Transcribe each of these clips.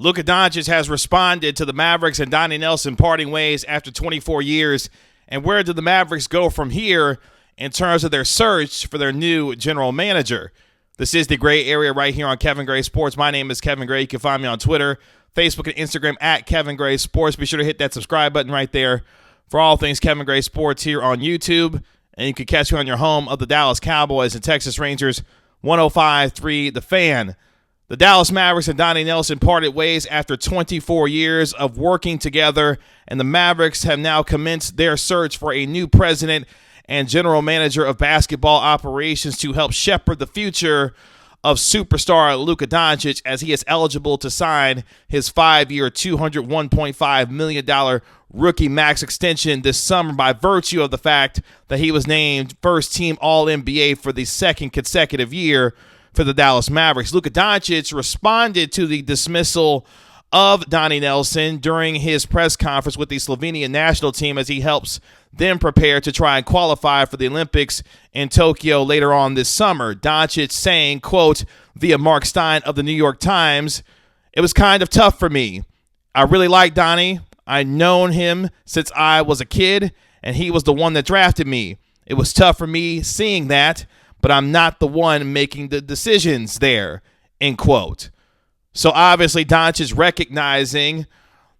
Luka Doncic has responded to the Mavericks and Donnie Nelson parting ways after 24 years. And where do the Mavericks go from here in terms of their search for their new general manager? This is the Gray Area right here on Kevin Gray Sports. My name is Kevin Gray. You can find me on Twitter, Facebook, and Instagram at Kevin Gray Sports. Be sure to hit that subscribe button right there for all things Kevin Gray Sports here on YouTube. And you can catch me on your home of the Dallas Cowboys and Texas Rangers, 105.3 The Fan. The Dallas Mavericks and Donnie Nelson parted ways after 24 years of working together, and the Mavericks have now commenced their search for a new president and general manager of basketball operations to help shepherd the future of superstar Luka Doncic as he is eligible to sign his 5-year, $201.5 million rookie max extension this summer by virtue of the fact that he was named first-team All-NBA for the second consecutive year for the Dallas Mavericks. Luka Doncic responded to the dismissal of Donnie Nelson during his press conference with the Slovenian National Team as he helps them prepare to try and qualify for the Olympics in Tokyo later on this summer. Doncic saying, quote, via Mark Stein of the New York Times, "It was kind of tough for me. I really like Donnie. I'd known him since I was a kid, and he was the one that drafted me. It was tough for me seeing that, but I'm not the one making the decisions there," end quote. So obviously Doncic recognizing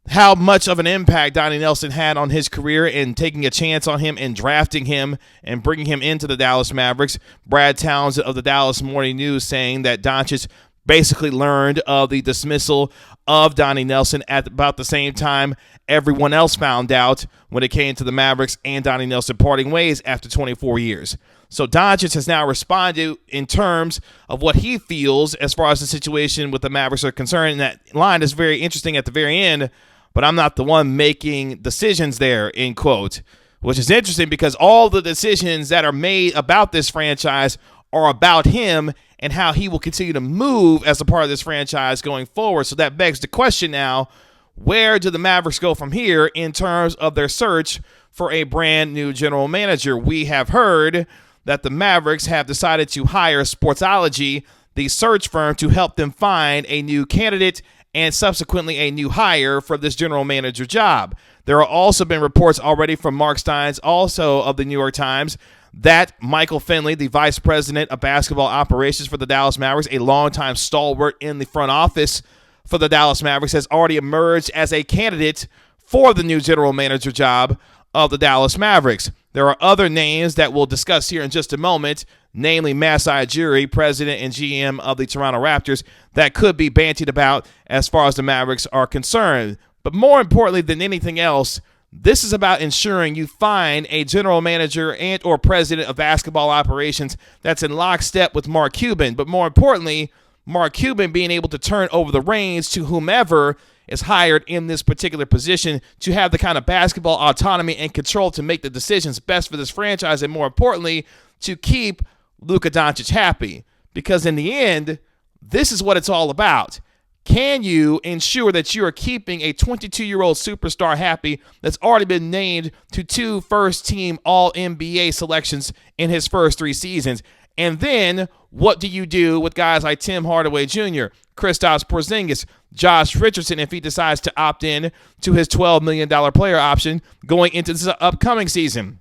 how much of an impact Donnie Nelson had on his career and taking a chance on him and drafting him and bringing him into the Dallas Mavericks. Brad Townsend of the Dallas Morning News saying that Doncic basically learned of the dismissal of Donnie Nelson at about the same time everyone else found out when it came to the Mavericks and Donnie Nelson parting ways after 24 years. So Doncic has now responded in terms of what he feels as far as the situation with the Mavericks are concerned. And that line is very interesting at the very end, but I'm not the one making decisions there, end quote, which is interesting because all the decisions that are made about this franchise are about him and how he will continue to move as a part of this franchise going forward. So that begs the question now, where do the Mavericks go from here in terms of their search for a brand new general manager? We have heard that the Mavericks have decided to hire Sportsology, the search firm, to help them find a new candidate and subsequently a new hire for this general manager job. There have also been reports already from Mark Steins, also of the New York Times, that Michael Finley, the vice president of basketball operations for the Dallas Mavericks, a longtime stalwart in the front office for the Dallas Mavericks, has already emerged as a candidate for the new general manager job of the Dallas Mavericks. There are other names that we'll discuss here in just a moment, namely Masai Ujiri, president and GM of the Toronto Raptors, that could be bantied about as far as the Mavericks are concerned. But more importantly than anything else, this is about ensuring you find a general manager and or president of basketball operations that's in lockstep with Mark Cuban. But more importantly, Mark Cuban being able to turn over the reins to whomever is hired in this particular position to have the kind of basketball autonomy and control to make the decisions best for this franchise, and more importantly, to keep Luka Doncic happy. Because in the end, this is what it's all about. Can you ensure that you are keeping a 22-year-old superstar happy that's already been named to 2 first-team All-NBA selections in his first 3 seasons? And then what do you do with guys like Tim Hardaway Jr., Kristaps Porzingis, Josh Richardson, if he decides to opt in to his $12 million player option going into this upcoming season?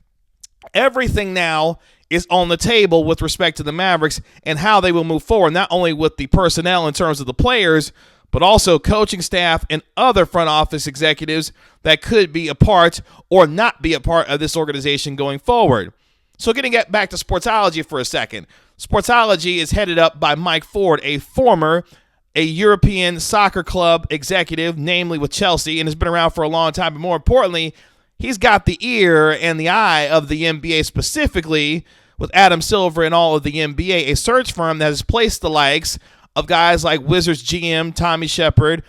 Everything now is on the table with respect to the Mavericks and how they will move forward, not only with the personnel in terms of the players, but also coaching staff and other front office executives that could be a part or not be a part of this organization going forward. So getting back to Sportsology for a second. Sportsology is headed up by Mike Ford, a European soccer club executive, namely with Chelsea, and has been around for a long time. But more importantly, he's got the ear and the eye of the NBA, specifically with Adam Silver and all of the NBA, a search firm that has placed the likes of guys like Wizards GM Tommy Shepard,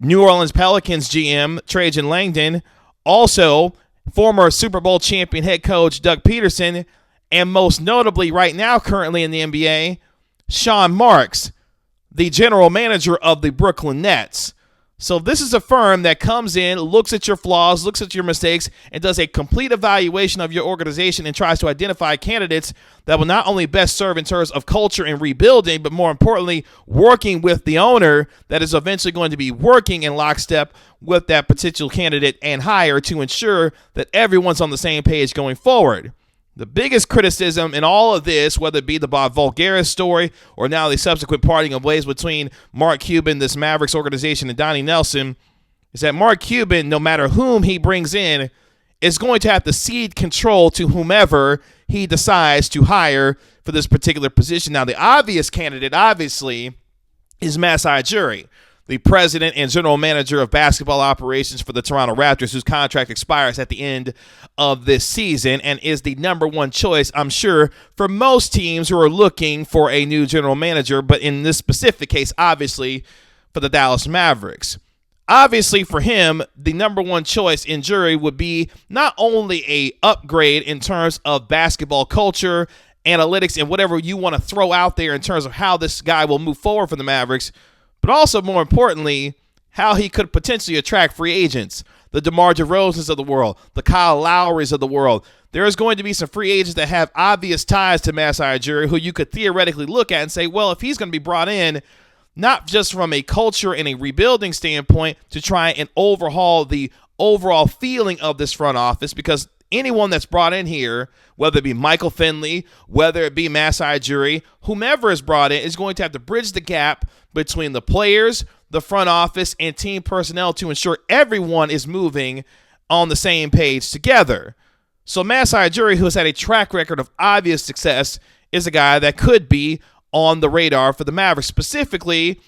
New Orleans Pelicans GM Trajan Langdon, also former Super Bowl champion head coach Doug Peterson, and most notably right now currently in the NBA, Sean Marks, the general manager of the Brooklyn Nets. So this is a firm that comes in, looks at your flaws, looks at your mistakes, and does a complete evaluation of your organization and tries to identify candidates that will not only best serve in terms of culture and rebuilding, but more importantly, working with the owner that is eventually going to be working in lockstep with that potential candidate and hire to ensure that everyone's on the same page going forward. The biggest criticism in all of this, whether it be the Bob Voulgaris story or now the subsequent parting of ways between Mark Cuban, this Mavericks organization, and Donnie Nelson, is that Mark Cuban, no matter whom he brings in, is going to have to cede control to whomever he decides to hire for this particular position. Now, the obvious candidate, obviously, is Masai Ujiri, the president and general manager of basketball operations for the Toronto Raptors, whose contract expires at the end of this season and is the number one choice, I'm sure, for most teams who are looking for a new general manager, but in this specific case, obviously, for the Dallas Mavericks. Obviously, for him, the number one choice in Ujiri would be not only a upgrade in terms of basketball culture, analytics, and whatever you want to throw out there in terms of how this guy will move forward for the Mavericks, but also, more importantly, how he could potentially attract free agents, the DeMar DeRozans of the world, the Kyle Lowrys of the world. There is going to be some free agents that have obvious ties to Masai Ujiri who you could theoretically look at and say, well, if he's going to be brought in, not just from a culture and a rebuilding standpoint to try and overhaul the overall feeling of this front office, because anyone that's brought in here, whether it be Michael Finley, whether it be Masai Ujiri, whomever is brought in is going to have to bridge the gap between the players, the front office, and team personnel to ensure everyone is moving on the same page together. So Masai Ujiri, who has had a track record of obvious success, is a guy that could be on the radar for the Mavericks. Specifically,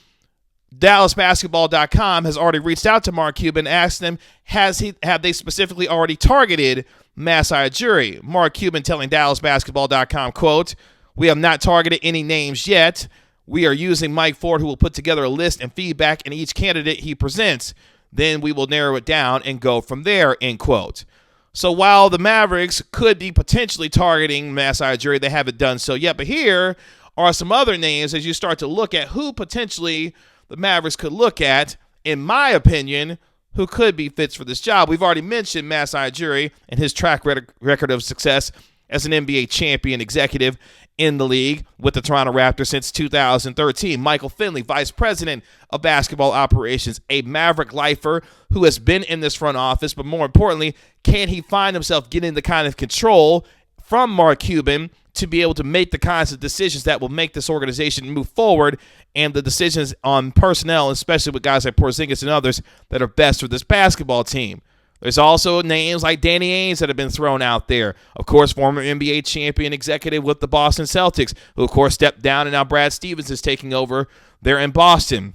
DallasBasketball.com has already reached out to Mark Cuban and asked him, have they specifically already targeted Masai Ujiri? Mark Cuban telling DallasBasketball.com, quote, "We have not targeted any names yet. We are using Mike Ford, who will put together a list and feedback in each candidate he presents. Then we will narrow it down and go from there," end quote. So while the Mavericks could be potentially targeting Masai Ujiri, they haven't done so yet. But here are some other names as you start to look at who potentially the Mavericks could look at, in my opinion, who could be fits for this job. We've already mentioned Masai Ujiri and his track record of success as an NBA champion executive in the league with the Toronto Raptors since 2013. Michael Finley, vice president of basketball operations, a Maverick lifer who has been in this front office, but more importantly, can he find himself getting the kind of control from Mark Cuban to be able to make the kinds of decisions that will make this organization move forward, and the decisions on personnel, especially with guys like Porzingis and others, that are best for this basketball team. There's also names like Danny Ainge that have been thrown out there. Of course, former NBA champion executive with the Boston Celtics, who, of course, stepped down, and now Brad Stevens is taking over there in Boston.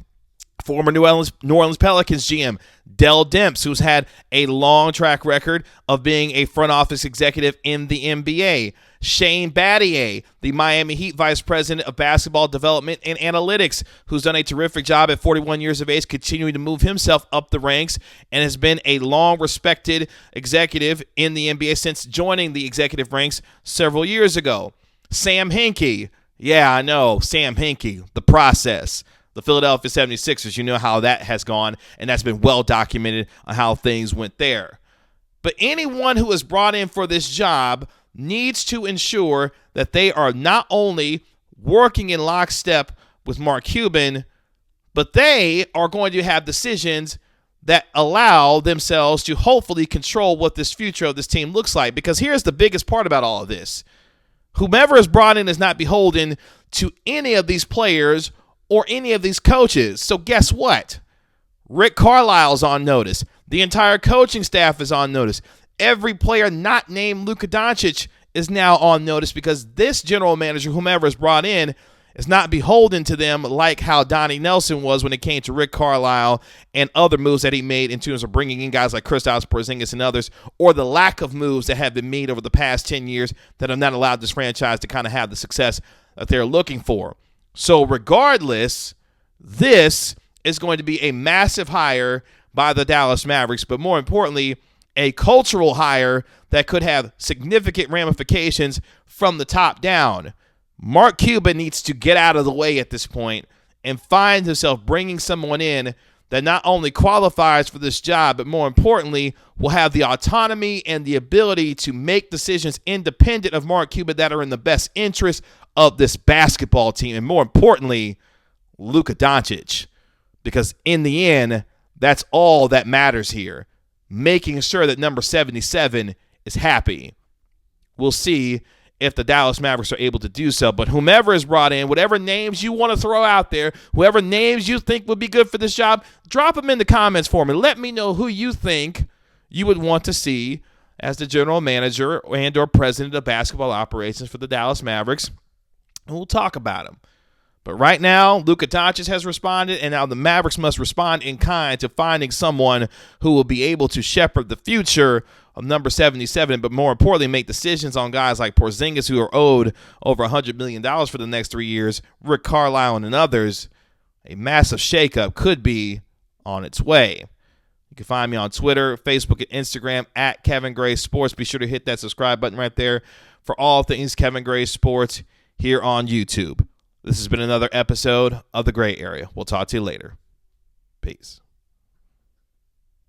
Former New Orleans Pelicans GM Dell Demps, who's had a long track record of being a front office executive in the NBA. Shane Battier, the Miami Heat vice president of basketball development and analytics, who's done a terrific job at 41 years of age, continuing to move himself up the ranks and has been a long-respected executive in the NBA since joining the executive ranks several years ago. Sam Hinkie. Yeah, I know, Sam Hinkie, the process. The Philadelphia 76ers, you know how that has gone, and that's been well documented on how things went there. But anyone who is brought in for this job needs to ensure that they are not only working in lockstep with Mark Cuban, but they are going to have decisions that allow themselves to hopefully control what this future of this team looks like. Because here's the biggest part about all of this. Whomever is brought in is not beholden to any of these players or any of these coaches. So guess what? Rick Carlisle's on notice. The entire coaching staff is on notice. Every player not named Luka Doncic is now on notice because this general manager, whomever is brought in, is not beholden to them like how Donnie Nelson was when it came to Rick Carlisle and other moves that he made in terms of bringing in guys like Kristaps Porzingis and others, or the lack of moves that have been made over the past 10 years that have not allowed this franchise to kind of have the success that they're looking for. So regardless, this is going to be a massive hire by the Dallas Mavericks, but more importantly, a cultural hire that could have significant ramifications from the top down. Mark Cuban needs to get out of the way at this point and find himself bringing someone in that not only qualifies for this job, but more importantly, will have the autonomy and the ability to make decisions independent of Mark Cuban that are in the best interest of this basketball team, and more importantly, Luka Doncic. Because in the end, that's all that matters here, making sure that number 77 is happy. We'll see if the Dallas Mavericks are able to do so. But whomever is brought in, whatever names you want to throw out there, whoever names you think would be good for this job, drop them in the comments for me. Let me know who you think you would want to see as the general manager and or president of basketball operations for the Dallas Mavericks. And we'll talk about them. But right now, Luka Doncic has responded, and now the Mavericks must respond in kind to finding someone who will be able to shepherd the future of number 77, but more importantly, make decisions on guys like Porzingis, who are owed over $100 million for the next 3 years, Rick Carlisle, and others. A massive shakeup could be on its way. You can find me on Twitter, Facebook, and Instagram at Kevin Gray Sports. Be sure to hit that subscribe button right there for all things Kevin Gray Sports here on YouTube. This has been another episode of The Gray Area. We'll talk to you later. Peace.